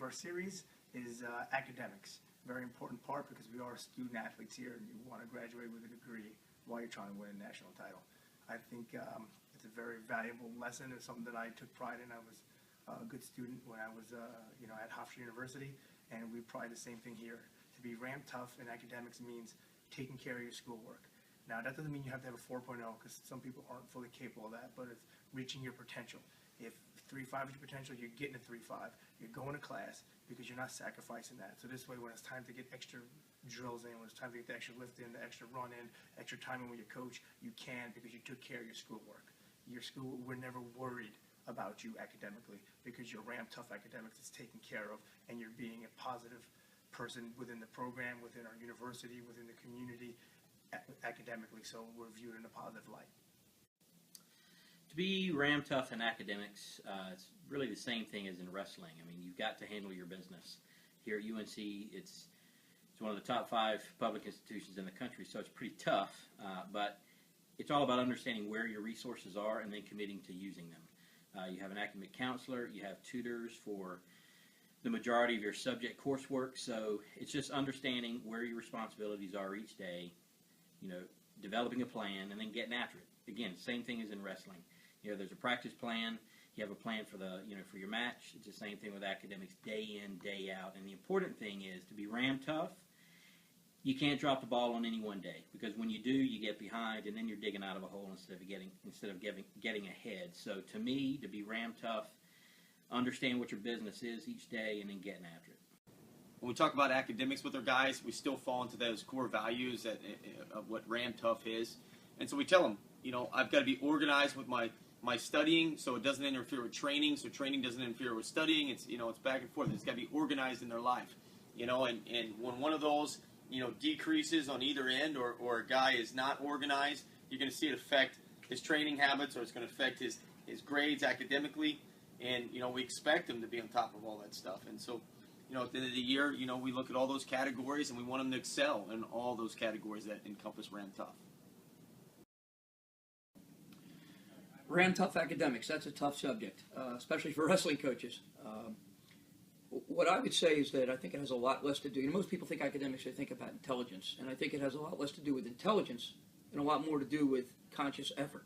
our series is academics. Very important part because we are student athletes here and you want to graduate with a degree while you're trying to win a national title. I think it's a very valuable lesson. It's something that I took pride in. I was a good student when I was at Hofstra University, and we pride the same thing here. To be ramped tough in academics means taking care of your schoolwork. Now, that doesn't mean you have to have a 4.0 because some people aren't fully capable of that, but it's reaching your potential. If 3.5 is your potential, you're getting a 3.5. You're going to class because you're not sacrificing that. So this way, when it's time to get extra drills in, when it's time to get the extra lift in, the extra run in, extra time in with your coach, you can because you took care of your schoolwork. Your school, we're never worried about you academically because your ramped tough academics is taken care of and you're being a positive person within the program, within our university, within the community, academically. So we're viewed in a positive light. To be ram tough in academics, it's really the same thing as in wrestling. I mean, you've got to handle your business. Here at UNC, it's one of the top 5 public institutions in the country, so it's pretty tough, but it's all about understanding where your resources are and then committing to using them. You have an academic counselor, you have tutors for the majority of your subject coursework, so it's just understanding where your responsibilities are each day, developing a plan, and then getting after it. Again, same thing as in wrestling. There's a practice plan. You have a plan for for your match. It's the same thing with academics, day in, day out. And the important thing is to be ram tough. You can't drop the ball on any one day because when you do, you get behind, and then you're digging out of a hole instead of getting ahead. So to me, to be ram tough, understand what your business is each day, and then getting after it. When we talk about academics with our guys, we still fall into those core values of what ram tough is. And so we tell them, I've got to be organized with my studying so it doesn't interfere with training, so training doesn't interfere with studying. It's it's back and forth. It's got to be organized in their life. And when one of those decreases on either end or a guy is not organized, you're going to see it affect his training habits, or it's going to affect his grades academically. And we expect him to be on top of all that stuff. And so at the end of the year, we look at all those categories and we want them to excel in all those categories that encompass ram tough. Ram tough academics, that's a tough subject, especially for wrestling coaches. What I would say is that I think it has a lot less to do, most people think academics, they think about intelligence, and I think it has a lot less to do with intelligence and a lot more to do with conscious effort.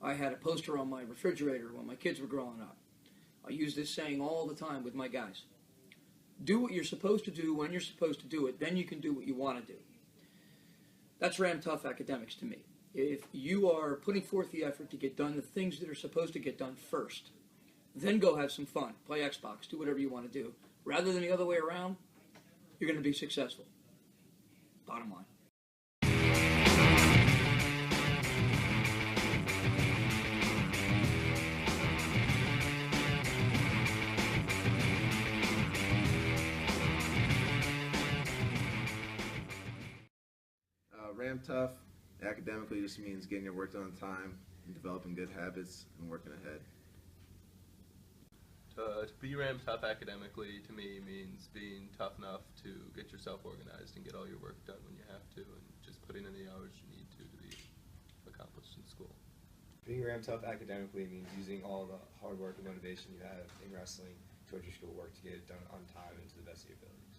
I had a poster on my refrigerator when my kids were growing up. I use this saying all the time with my guys. Do what you're supposed to do when you're supposed to do it, then you can do what you want to do. That's ram tough academics to me. If you are putting forth the effort to get done the things that are supposed to get done first, then go have some fun, play Xbox, do whatever you want to do. Rather than the other way around, you're going to be successful. Bottom line. Ram tough academically just means getting your work done on time and developing good habits and working ahead. To be ram tough academically to me means being tough enough to get yourself organized and get all your work done when you have to, and just putting in the hours you need to be accomplished in school. Being ram tough academically means using all the hard work and motivation you have in wrestling towards your schoolwork to get it done on time and to the best of your abilities.